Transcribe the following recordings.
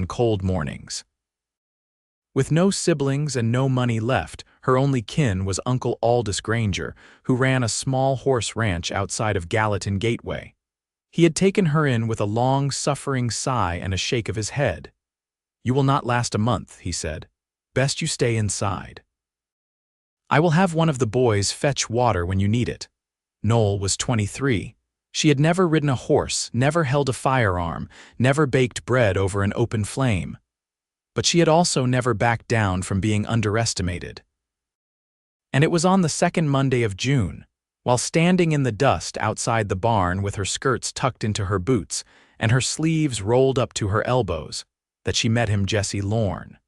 on cold mornings. With no siblings and no money left, her only kin was Uncle Aldous Granger, who ran a small horse ranch outside of Gallatin Gateway. He had taken her in with a long, suffering sigh and a shake of his head. "You will not last a month," he said. "Best you stay inside. I will have one of the boys fetch water when you need it." Noel was 23. She had never ridden a horse, never held a firearm, never baked bread over an open flame. But she had also never backed down from being underestimated. And it was on the second Monday of June, while standing in the dust outside the barn with her skirts tucked into her boots and her sleeves rolled up to her elbows, that she met him, Jesse Lorne.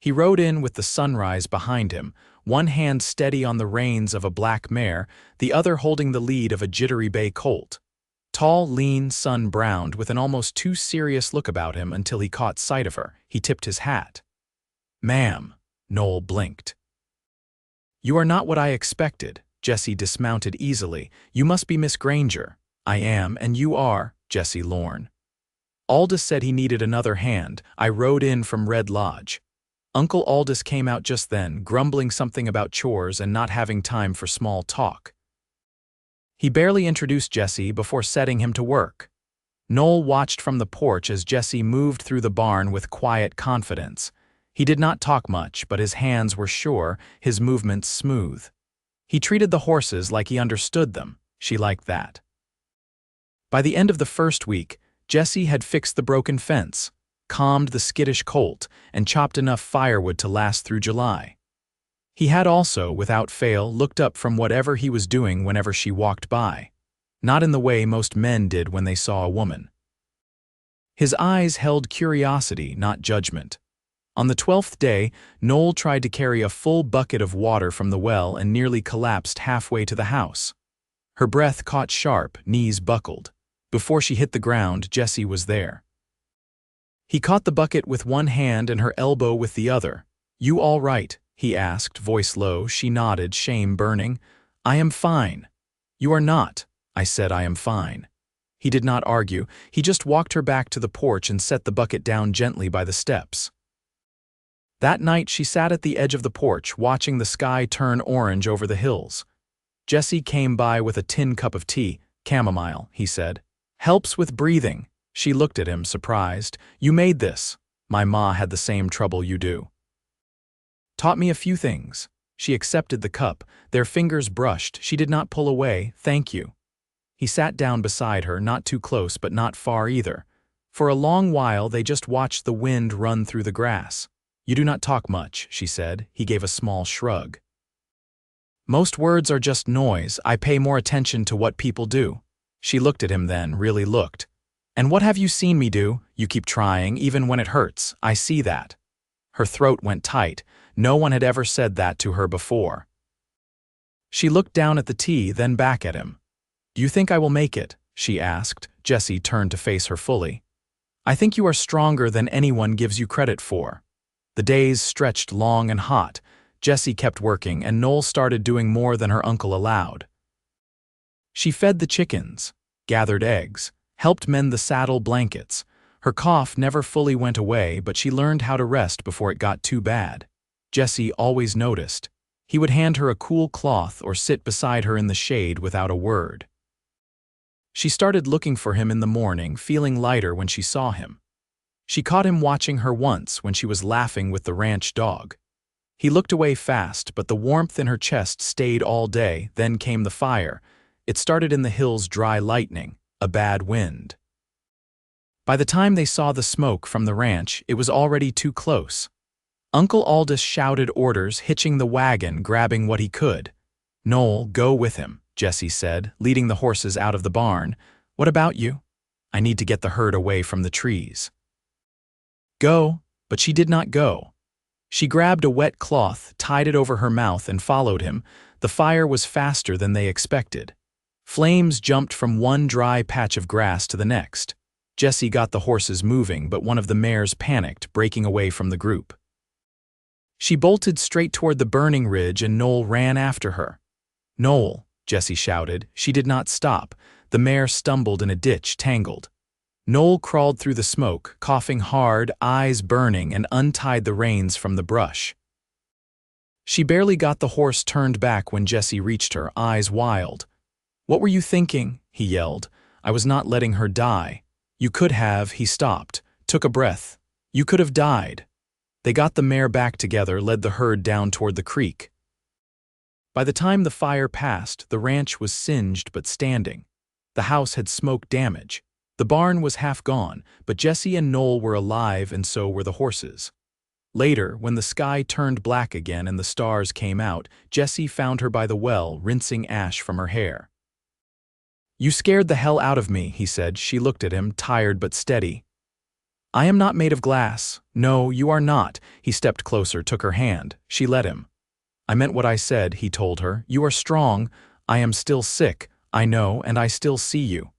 He rode in with the sunrise behind him, one hand steady on the reins of a black mare, the other holding the lead of a jittery bay colt. Tall, lean, sun-browned, with an almost too serious look about him until he caught sight of her. He tipped his hat. "Ma'am," Noel blinked. "You are not what I expected." Jesse dismounted easily. "You must be Miss Granger." "I am, and you are," Jesse Lorne. "Aldous said he needed another hand. I rode in from Red Lodge." Uncle Aldous came out just then, grumbling something about chores and not having time for small talk. He barely introduced Jesse before setting him to work. Noel watched from the porch as Jesse moved through the barn with quiet confidence. He did not talk much, but his hands were sure, his movements smooth. He treated the horses like he understood them. She liked that. By the end of the first week, Jesse had fixed the broken fence, calmed the skittish colt, and chopped enough firewood to last through July. He had also, without fail, looked up from whatever he was doing whenever she walked by, not in the way most men did when they saw a woman. His eyes held curiosity, not judgment. On the 12th day, Noel tried to carry a full bucket of water from the well and nearly collapsed halfway to the house. Her breath caught sharp, knees buckled. Before she hit the ground, Jesse was there. He caught the bucket with one hand and her elbow with the other. "You all right?" he asked, voice low. She nodded, shame burning. "I am fine." "You are not." I said, "I am fine." He did not argue. He just walked her back to the porch and set the bucket down gently by the steps. That night she sat at the edge of the porch, watching the sky turn orange over the hills. Jesse came by with a tin cup of tea. "Chamomile," he said. "Helps with breathing." She looked at him, surprised. "You made this." "My ma had the same trouble you do." "Taught me a few things." She accepted the cup. Their fingers brushed. She did not pull away. "Thank you." He sat down beside her, not too close but not far either. For a long while they just watched the wind run through the grass. "You do not talk much," she said. He gave a small shrug. "Most words are just noise. I pay more attention to what people do." She looked at him then, really looked. "And what have you seen me do? You keep trying, even when it hurts. I see that." Her throat went tight. No one had ever said that to her before. She looked down at the tea, then back at him. "Do you think I will make it?" she asked. Jesse turned to face her fully. "I think you are stronger than anyone gives you credit for." The days stretched long and hot. Jesse kept working, and Noel started doing more than her uncle allowed. She fed the chickens, gathered eggs, helped mend the saddle blankets. Her cough never fully went away, but she learned how to rest before it got too bad. Jesse always noticed. He would hand her a cool cloth or sit beside her in the shade without a word. She started looking for him in the morning, feeling lighter when she saw him. She caught him watching her once when she was laughing with the ranch dog. He looked away fast, but the warmth in her chest stayed all day. Then came the fire. It started in the hills, dry lightning, a bad wind. By the time they saw the smoke from the ranch, it was already too close. Uncle Aldous shouted orders, hitching the wagon, grabbing what he could. "Noel, go with him," Jesse said, leading the horses out of the barn. "What about you?" "I need to get the herd away from the trees." "Go," but she did not go. She grabbed a wet cloth, tied it over her mouth, and followed him. The fire was faster than they expected. Flames jumped from one dry patch of grass to the next. Jesse got the horses moving, but one of the mares panicked, breaking away from the group. She bolted straight toward the burning ridge, and Noel ran after her. "Noel," Jesse shouted. She did not stop. The mare stumbled in a ditch, tangled. Noel crawled through the smoke, coughing hard, eyes burning, and untied the reins from the brush. She barely got the horse turned back when Jesse reached her, eyes wild. "What were you thinking?" he yelled. "I was not letting her die." "You could have," he stopped, took a breath. "You could have died." They got the mare back together, led the herd down toward the creek. By the time the fire passed, the ranch was singed but standing. The house had smoke damage. The barn was half gone, but Jesse and Noel were alive, and so were the horses. Later, when the sky turned black again and the stars came out, Jesse found her by the well, rinsing ash from her hair. "You scared the hell out of me," he said. She looked at him, tired but steady. "I am not made of glass." "No, you are not." He stepped closer, took her hand. She let him. "I meant what I said," he told her. "You are strong. I am still sick. I know, and I still see you."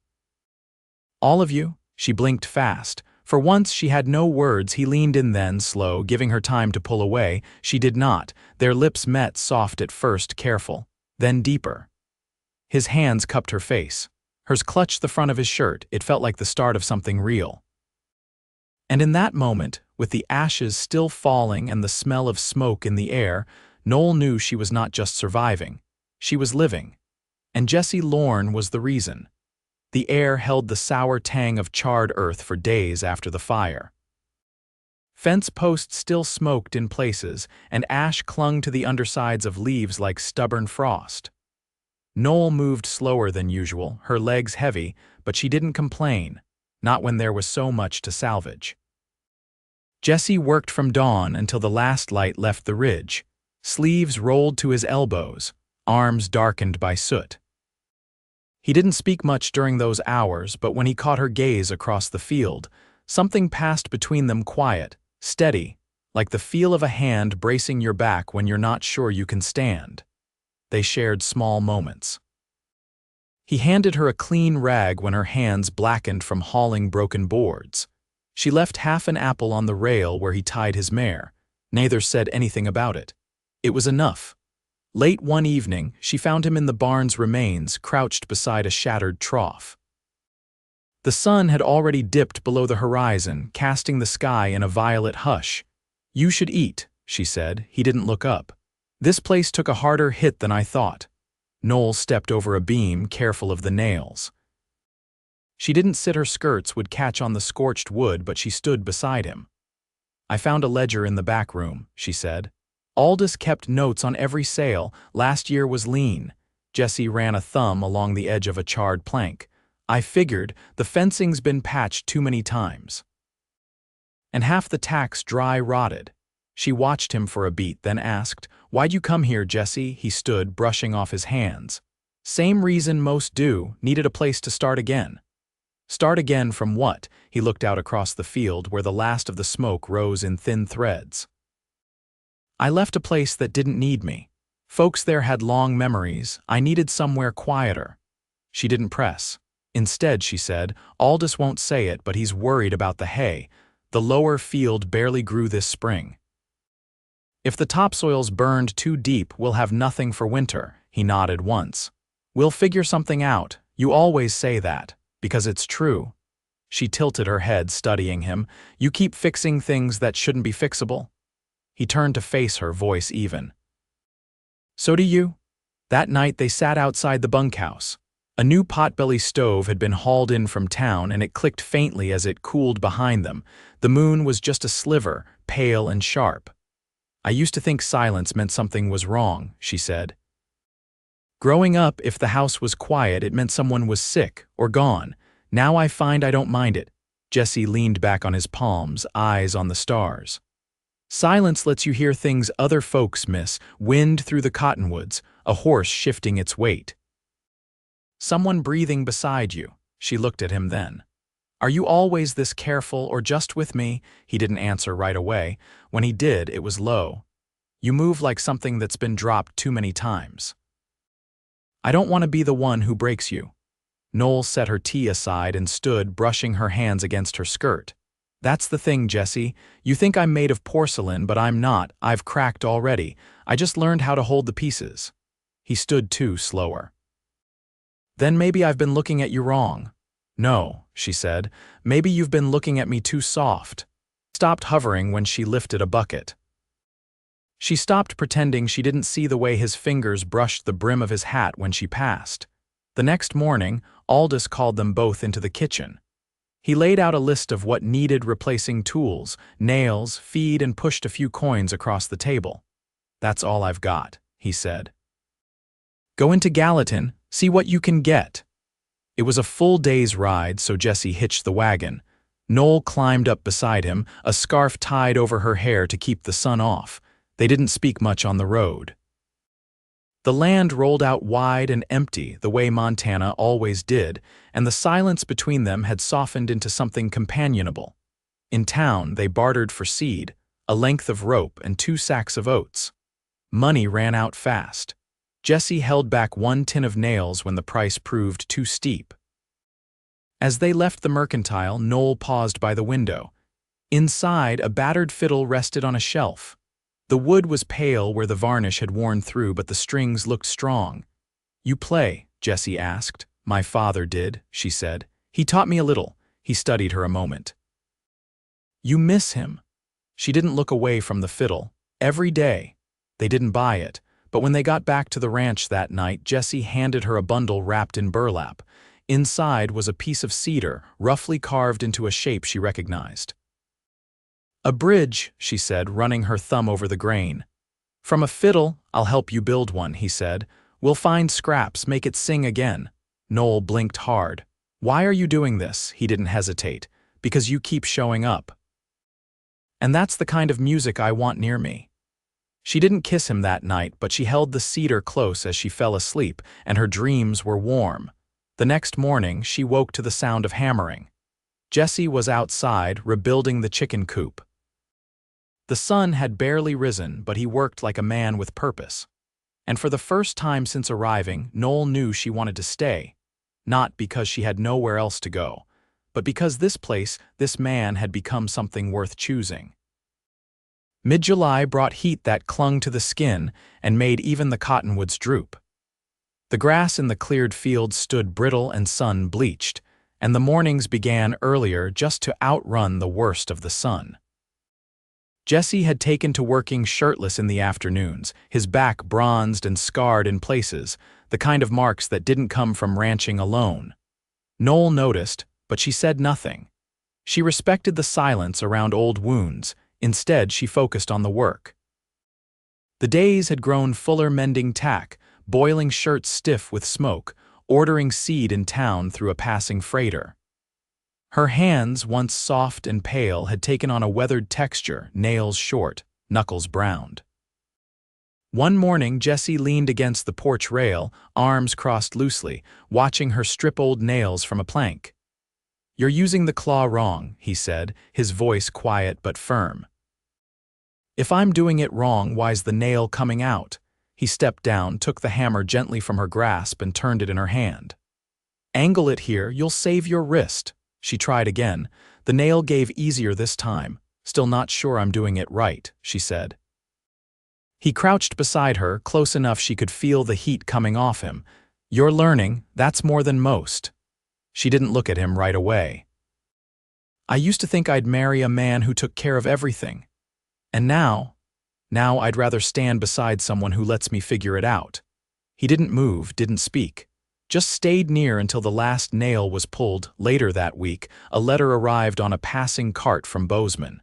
"All of you?" She blinked fast. For once she had no words. He leaned in then, slow, giving her time to pull away. She did not. Their lips met, soft at first, careful, then deeper. His hands cupped her face. Hers clutched the front of his shirt. It felt like the start of something real. And in that moment, with the ashes still falling and the smell of smoke in the air, Noel knew she was not just surviving. She was living. And Jesse Lorne was the reason. The air held the sour tang of charred earth for days after the fire. Fence posts still smoked in places, and ash clung to the undersides of leaves like stubborn frost. Noel moved slower than usual, her legs heavy, but she didn't complain, not when there was so much to salvage. Jesse worked from dawn until the last light left the ridge, sleeves rolled to his elbows, arms darkened by soot. He didn't speak much during those hours, but when he caught her gaze across the field, something passed between them, quiet, steady, like the feel of a hand bracing your back when you're not sure you can stand. They shared small moments. He handed her a clean rag when her hands blackened from hauling broken boards. She left half an apple on the rail where he tied his mare. Neither said anything about it. It was enough. Late one evening, she found him in the barn's remains, crouched beside a shattered trough. The sun had already dipped below the horizon, casting the sky in a violet hush. "You should eat," she said. He didn't look up. "This place took a harder hit than I thought." Noel stepped over a beam, careful of the nails. She didn't sit. Her skirts would catch on the scorched wood, but she stood beside him. "I found a ledger in the back room," she said. "Aldous kept notes on every sale. Last year was lean." Jesse ran a thumb along the edge of a charred plank. "I figured the fencing's been patched too many times. And half the tack's dry rotted." She watched him for a beat, then asked, "Why'd you come here, Jesse?" He stood, brushing off his hands. "Same reason most do. Needed a place to start again." "Start again from what?" He looked out across the field where the last of the smoke rose in thin threads. "I left a place that didn't need me. Folks there had long memories. I needed somewhere quieter." She didn't press. Instead, she said, "Aldous won't say it, but he's worried about the hay. The lower field barely grew this spring. If the topsoil's burned too deep, we'll have nothing for winter." He nodded once. "We'll figure something out. You always say that, because it's true." She tilted her head, studying him. "You keep fixing things that shouldn't be fixable." He turned to face her, voice even. "So do you?" That night they sat outside the bunkhouse. A new potbelly stove had been hauled in from town, and it clicked faintly as it cooled behind them. The moon was just a sliver, pale and sharp. "I used to think silence meant something was wrong," she said. "Growing up, if the house was quiet, it meant someone was sick or gone. Now I find I don't mind it." Jesse leaned back on his palms, eyes on the stars. "Silence lets you hear things other folks miss. Wind through the cottonwoods, a horse shifting its weight. Someone breathing beside you." She looked at him then. "Are you always this careful, or just with me?" He didn't answer right away. When he did, it was low. "You move like something that's been dropped too many times." "I don't want to be the one who breaks you." Noel set her tea aside and stood, brushing her hands against her skirt. "That's the thing, Jesse. You think I'm made of porcelain, but I'm not. I've cracked already. I just learned how to hold the pieces." He stood too, slower. "Then maybe I've been looking at you wrong." No, she said. Maybe you've been looking at me too soft. Stopped hovering when she lifted a bucket. She stopped pretending she didn't see the way his fingers brushed the brim of his hat when she passed. The next morning, Aldous called them both into the kitchen. He laid out a list of what needed replacing: tools, nails, feed, and pushed a few coins across the table. That's all I've got, he said. Go into Gallatin, see what you can get. It was a full day's ride, so Jessie hitched the wagon. Noel climbed up beside him, a scarf tied over her hair to keep the sun off. They didn't speak much on the road. The land rolled out wide and empty, the way Montana always did, and the silence between them had softened into something companionable. In town, they bartered for seed, a length of rope, and 2 sacks of oats. Money ran out fast. Jessie held back 1 tin of nails when the price proved too steep. As they left the mercantile, Noel paused by the window. Inside, a battered fiddle rested on a shelf. The wood was pale where the varnish had worn through, but the strings looked strong. You play? Jessie asked. My father did, she said. He taught me a little. He studied her a moment. You miss him? She didn't look away from the fiddle. Every day. They didn't buy it, but when they got back to the ranch that night, Jessie handed her a bundle wrapped in burlap. Inside was a piece of cedar, roughly carved into a shape she recognized. A bridge, she said, running her thumb over the grain. From a fiddle, I'll help you build one, he said. We'll find scraps, make it sing again. Noel blinked hard. Why are you doing this? He didn't hesitate. Because you keep showing up. And that's the kind of music I want near me. She didn't kiss him that night, but she held the cedar close as she fell asleep, and her dreams were warm. The next morning, she woke to the sound of hammering. Jessie was outside, rebuilding the chicken coop. The sun had barely risen, but he worked like a man with purpose. And for the first time since arriving, Noel knew she wanted to stay. Not because she had nowhere else to go, but because this place, this man, had become something worth choosing. Mid-July brought heat that clung to the skin and made even the cottonwoods droop. The grass in the cleared fields stood brittle and sun-bleached, and the mornings began earlier just to outrun the worst of the sun. Jessie had taken to working shirtless in the afternoons, his back bronzed and scarred in places, the kind of marks that didn't come from ranching alone. Noel noticed, but she said nothing. She respected the silence around old wounds. Instead, she focused on the work. The days had grown fuller, mending tack, boiling shirts stiff with smoke, ordering seed in town through a passing freighter. Her hands, once soft and pale, had taken on a weathered texture, nails short, knuckles browned. One morning, Jessie leaned against the porch rail, arms crossed loosely, watching her strip old nails from a plank. You're using the claw wrong, he said, his voice quiet but firm. If I'm doing it wrong, why's the nail coming out? He stepped down, took the hammer gently from her grasp, and turned it in her hand. Angle it here, you'll save your wrist. She tried again. The nail gave easier this time. Still not sure I'm doing it right, she said. He crouched beside her, close enough she could feel the heat coming off him. You're learning, that's more than most. She didn't look at him right away. I used to think I'd marry a man who took care of everything. And now I'd rather stand beside someone who lets me figure it out. He didn't move, didn't speak. Just stayed near until the last nail was pulled. Later that week, a letter arrived on a passing cart from Bozeman.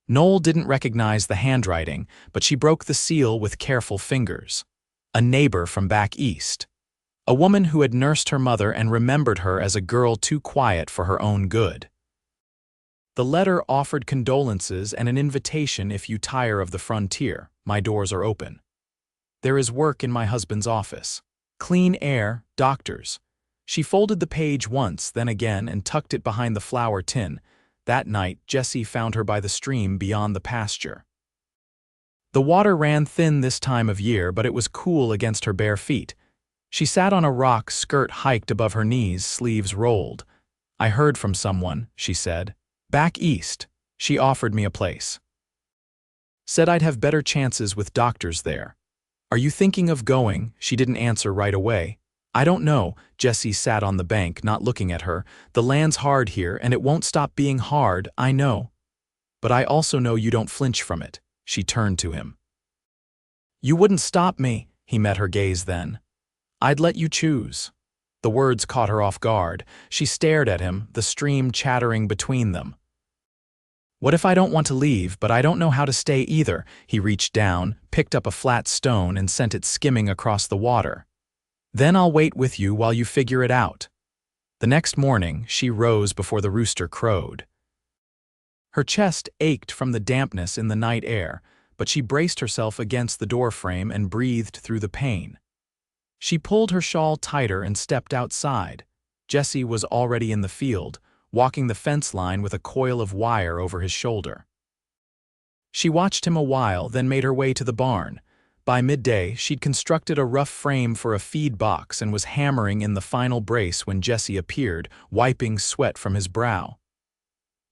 Noel didn't recognize the handwriting, but she broke the seal with careful fingers. A neighbor from back east. A woman who had nursed her mother and remembered her as a girl too quiet for her own good. The letter offered condolences and an invitation: if you tire of the frontier, my doors are open. There is work in my husband's office. Clean air, doctors. She folded the page once, then again, and tucked it behind the flour tin. That night, Jessie found her by the stream beyond the pasture. The water ran thin this time of year, but it was cool against her bare feet. She sat on a rock, skirt hiked above her knees, sleeves rolled. I heard from someone, she said. Back east. She offered me a place. Said I'd have better chances with doctors there. Are you thinking of going? She didn't answer right away. I don't know. Jessie sat on the bank, not looking at her. The land's hard here, and it won't stop being hard, I know. But I also know you don't flinch from it. She turned to him. You wouldn't stop me, he met her gaze then. I'd let you choose. The words caught her off guard. She stared at him, the stream chattering between them. What if I don't want to leave, but I don't know how to stay either? He reached down, picked up a flat stone and sent it skimming across the water. Then I'll wait with you while you figure it out. The next morning, she rose before the rooster crowed. Her chest ached from the dampness in the night air, but she braced herself against the doorframe and breathed through the pain. She pulled her shawl tighter and stepped outside. Jessie was already in the field, walking the fence line with a coil of wire over his shoulder. She watched him a while, then made her way to the barn. By midday, she'd constructed a rough frame for a feed box and was hammering in the final brace when Jessie appeared, wiping sweat from his brow.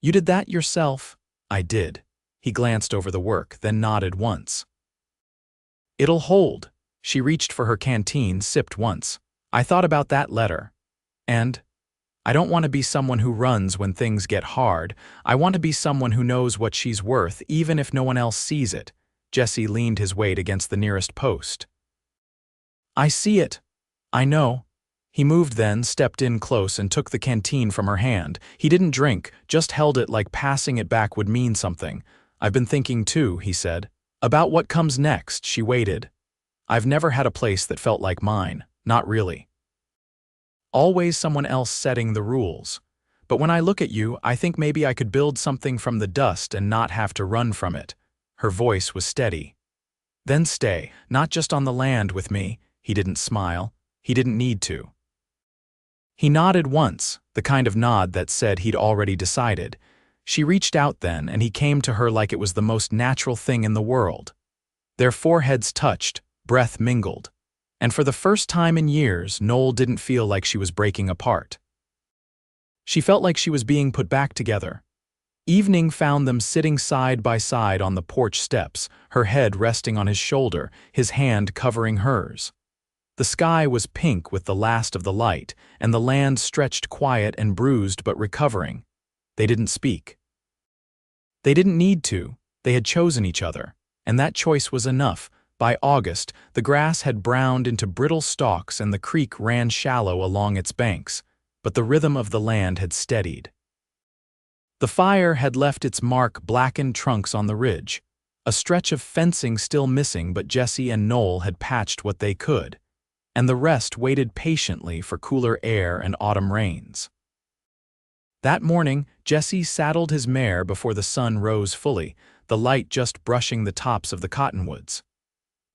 You did that yourself? I did. He glanced over the work, then nodded once. It'll hold. She reached for her canteen, sipped once. I thought about that letter. And I don't want to be someone who runs when things get hard. I want to be someone who knows what she's worth, even if no one else sees it. Jessie leaned his weight against the nearest post. I see it. I know. He moved then, stepped in close and took the canteen from her hand. He didn't drink, just held it like passing it back would mean something. I've been thinking too, he said. About what comes next. She waited. I've never had a place that felt like mine. Not really. Always someone else setting the rules. But when I look at you, I think maybe I could build something from the dust and not have to run from it. Her voice was steady. Then stay, not just on the land with me. He didn't smile. He didn't need to. He nodded once, the kind of nod that said he'd already decided. She reached out then, and he came to her like it was the most natural thing in the world. Their foreheads touched, breath mingled. And for the first time in years, Noel didn't feel like she was breaking apart. She felt like she was being put back together. Evening found them sitting side by side on the porch steps, her head resting on his shoulder, his hand covering hers. The sky was pink with the last of the light, and the land stretched quiet and bruised but recovering. They didn't speak. They didn't need to. They had chosen each other, and that choice was enough. By August, the grass had browned into brittle stalks and the creek ran shallow along its banks, but the rhythm of the land had steadied. The fire had left its blackened trunks on the ridge, a stretch of fencing still missing, but Jessie and Noel had patched what they could, and the rest waited patiently for cooler air and autumn rains. That morning, Jessie saddled his mare before the sun rose fully, the light just brushing the tops of the cottonwoods.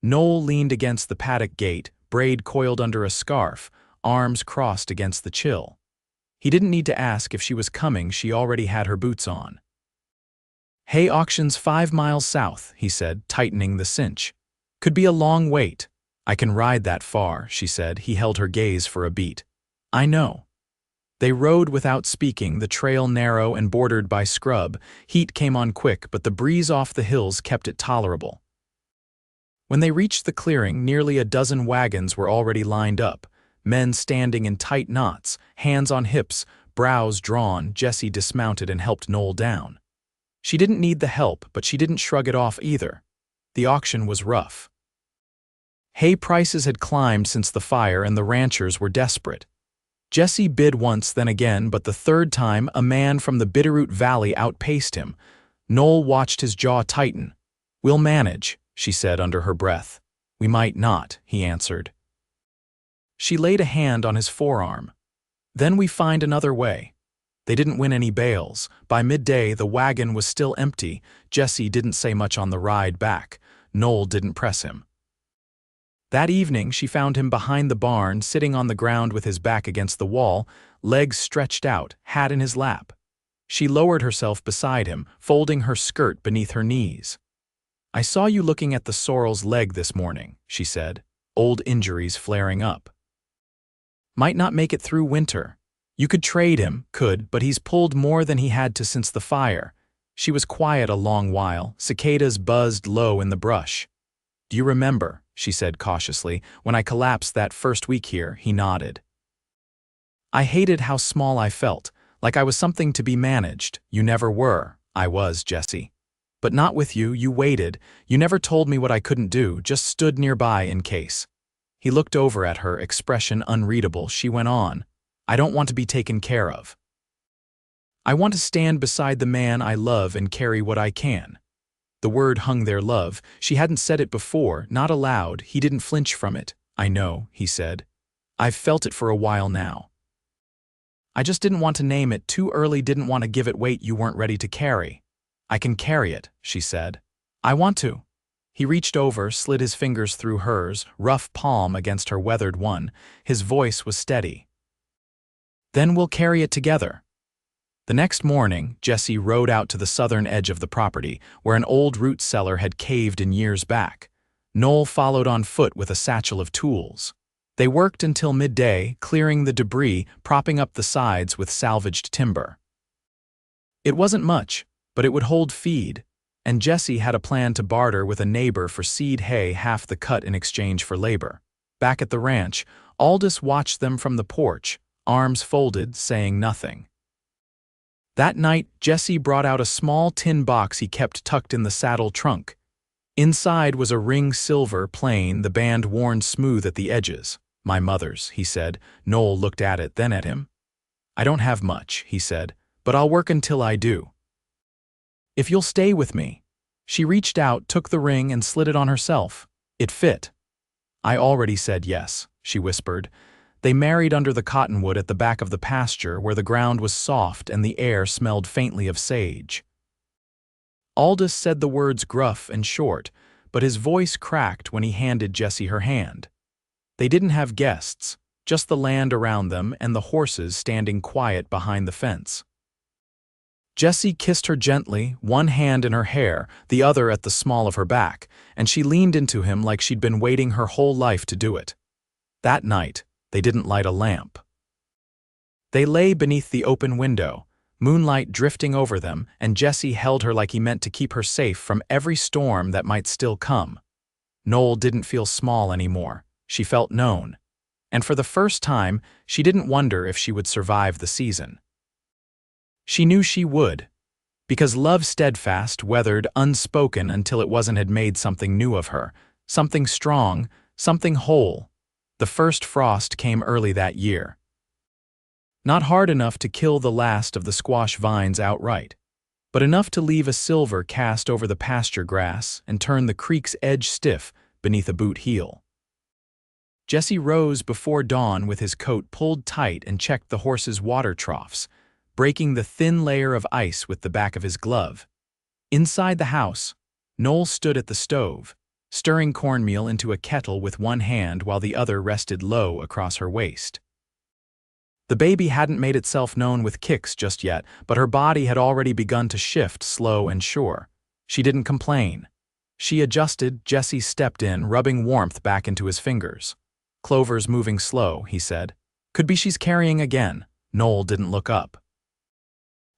Noel leaned against the paddock gate, braid coiled under a scarf, arms crossed against the chill. He didn't need to ask if she was coming, she already had her boots on. Hay auction's 5 miles south, he said, tightening the cinch. Could be a long wait. I can ride that far, she said. He held her gaze for a beat. I know. They rode without speaking, the trail narrow and bordered by scrub. Heat came on quick, but the breeze off the hills kept it tolerable. When they reached the clearing, nearly a dozen wagons were already lined up. Men standing in tight knots, hands on hips, brows drawn. Jessie dismounted and helped Noel down. She didn't need the help, but she didn't shrug it off either. The auction was rough. Hay prices had climbed since the fire and the ranchers were desperate. Jessie bid once, then again, but the third time a man from the Bitterroot Valley outpaced him. Noel watched his jaw tighten. We'll manage, she said under her breath. We might not, he answered. She laid a hand on his forearm. Then we find another way. They didn't win any bales. By midday, the wagon was still empty. Jessie didn't say much on the ride back. Noel didn't press him. That evening, she found him behind the barn, sitting on the ground with his back against the wall, legs stretched out, hat in his lap. She lowered herself beside him, folding her skirt beneath her knees. I saw you looking at the sorrel's leg this morning, she said, old injuries flaring up. Might not make it through winter. You could trade him, but he's pulled more than he had to since the fire. She was quiet a long while, cicadas buzzed low in the brush. Do you remember? she said cautiously. When I collapsed that first week here, he nodded. I hated how small I felt, like I was something to be managed. You never were. I was, Jesse. But not with you. You waited. You never told me what I couldn't do, just stood nearby in case. He looked over at her, expression unreadable. She went on. I don't want to be taken care of. I want to stand beside the man I love and carry what I can. The word hung there, love. She hadn't said it before, not aloud. He didn't flinch from it. I know, he said. I've felt it for a while now. I just didn't want to name it too early, didn't want to give it weight you weren't ready to carry. I can carry it, she said. I want to. He reached over, slid his fingers through hers, rough palm against her weathered one. His voice was steady. Then we'll carry it together. The next morning, Jesse rode out to the southern edge of the property, where an old root cellar had caved in years back. Noel followed on foot with a satchel of tools. They worked until midday, clearing the debris, propping up the sides with salvaged timber. It wasn't much, but it would hold feed, and Jesse had a plan to barter with a neighbor for seed hay, half the cut in exchange for labor. Back at the ranch, Aldous watched them from the porch, arms folded, saying nothing. That night, Jesse brought out a small tin box he kept tucked in the saddle trunk. Inside was a ring, silver, plain, the band worn smooth at the edges. My mother's, he said. Noel looked at it, then at him. I don't have much, he said, but I'll work until I do. If you'll stay with me. She reached out, took the ring, and slid it on herself. It fit. I already said yes, she whispered. They married under the cottonwood at the back of the pasture, where the ground was soft and the air smelled faintly of sage. Aldous said the words gruff and short, but his voice cracked when he handed Jesse her hand. They didn't have guests, just the land around them and the horses standing quiet behind the fence. Jesse kissed her gently, one hand in her hair, the other at the small of her back, and she leaned into him like she'd been waiting her whole life to do it. That night, they didn't light a lamp. They lay beneath the open window, moonlight drifting over them, and Jesse held her like he meant to keep her safe from every storm that might still come. Noel didn't feel small anymore. She felt known. And for the first time, she didn't wonder if she would survive the season. She knew she would, because love steadfast, weathered, unspoken until it had made something new of her, something strong, something whole. The first frost came early that year. Not hard enough to kill the last of the squash vines outright, but enough to leave a silver cast over the pasture grass and turn the creek's edge stiff beneath a boot heel. Jesse rose before dawn with his coat pulled tight and checked the horses' water troughs, breaking the thin layer of ice with the back of his glove. Inside the house, Noel stood at the stove, stirring cornmeal into a kettle with one hand while the other rested low across her waist. The baby hadn't made itself known with kicks just yet, but her body had already begun to shift, slow and sure. She didn't complain. She adjusted. Jesse stepped in, rubbing warmth back into his fingers. Clover's moving slow, he said. Could be she's carrying again. Noel didn't look up.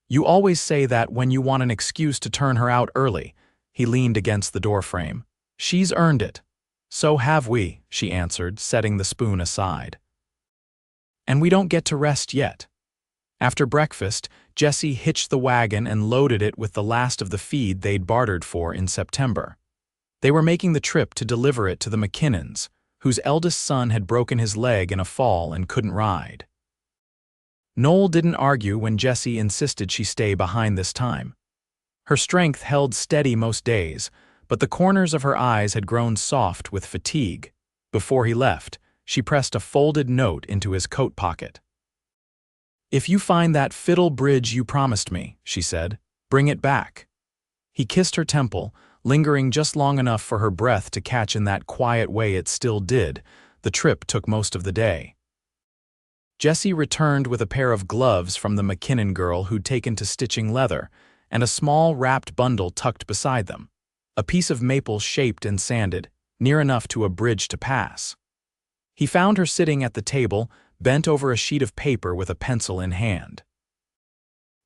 You always say that when you want an excuse to turn her out early. He leaned against the doorframe. She's earned it. So have we, she answered, setting the spoon aside. And we don't get to rest yet. After breakfast, Jesse hitched the wagon and loaded it with the last of the feed they'd bartered for in September. They were making the trip to deliver it to the McKinnons, whose eldest son had broken his leg in a fall and couldn't ride. Noel didn't argue when Jesse insisted she stay behind this time. Her strength held steady most days, but the corners of her eyes had grown soft with fatigue. Before he left, she pressed a folded note into his coat pocket. If you find that fiddle bridge you promised me, she said, bring it back. He kissed her temple, lingering just long enough for her breath to catch in that quiet way it still did. The trip took most of the day. Jesse returned with a pair of gloves from the McKinnon girl who'd taken to stitching leather, and a small wrapped bundle tucked beside them, a piece of maple shaped and sanded, near enough to a bridge to pass. He found her sitting at the table, bent over a sheet of paper with a pencil in hand.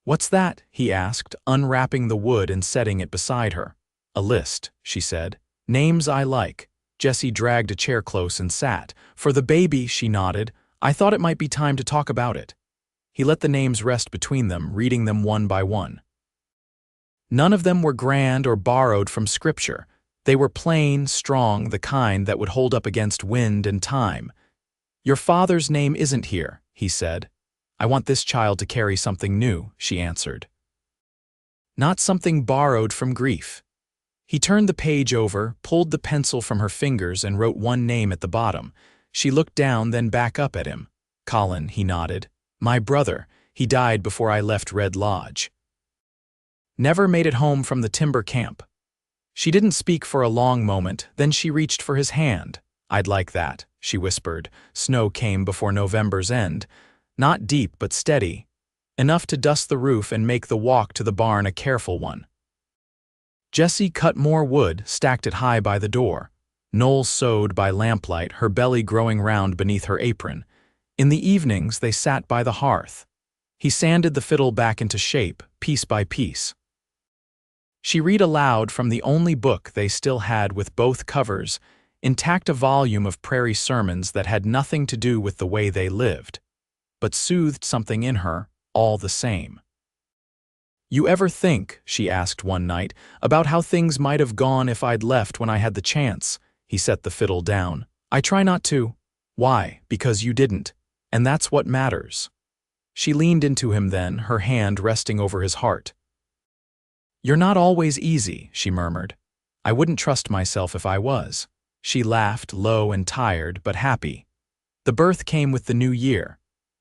What's that? He asked, unwrapping the wood and setting it beside her. A list, she said. Names I like. Jessie dragged a chair close and sat. For the baby, she nodded. I thought it might be time to talk about it. He let the names rest between them, reading them one by one. None of them were grand or borrowed from scripture. They were plain, strong, the kind that would hold up against wind and time. Your father's name isn't here, he said. I want this child to carry something new, she answered. Not something borrowed from grief. He turned the page over, pulled the pencil from her fingers and wrote one name at the bottom. She looked down, then back up at him. Colin, he nodded. My brother. He died before I left Red Lodge. Never made it home from the timber camp. She didn't speak for a long moment, then she reached for his hand. I'd like that, she whispered. Snow came before November's end. Not deep but steady. Enough to dust the roof and make the walk to the barn a careful one. Jessie cut more wood, stacked it high by the door. Noel sewed by lamplight, her belly growing round beneath her apron. In the evenings they sat by the hearth. He sanded the fiddle back into shape, piece by piece. She read aloud from the only book they still had with both covers, intact, a volume of prairie sermons that had nothing to do with the way they lived, but soothed something in her, all the same. You ever think, she asked one night, about how things might have gone if I'd left when I had the chance? He set the fiddle down. I try not to. Why? Because you didn't. And that's what matters. She leaned into him then, her hand resting over his heart. You're not always easy, she murmured. I wouldn't trust myself if I was. She laughed, low and tired, but happy. The birth came with the new year.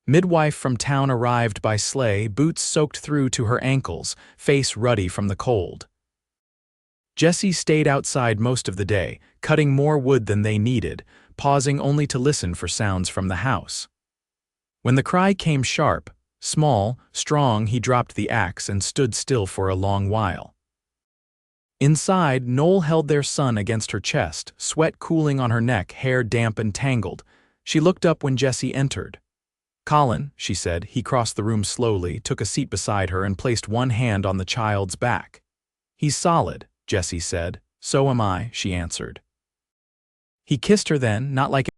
Midwife from town arrived by sleigh, boots soaked through to her ankles, face ruddy from the cold. Jessie stayed outside most of the day, cutting more wood than they needed, pausing only to listen for sounds from the house. When the cry came sharp, small, strong, he dropped the axe and stood still for a long while. Inside, Noel held their son against her chest, sweat cooling on her neck, hair damp and tangled. She looked up when Jessie entered. Colin, she said. He crossed the room slowly, took a seat beside her and placed one hand on the child's back. He's solid, Jessie said. So am I, she answered. He kissed her then, not like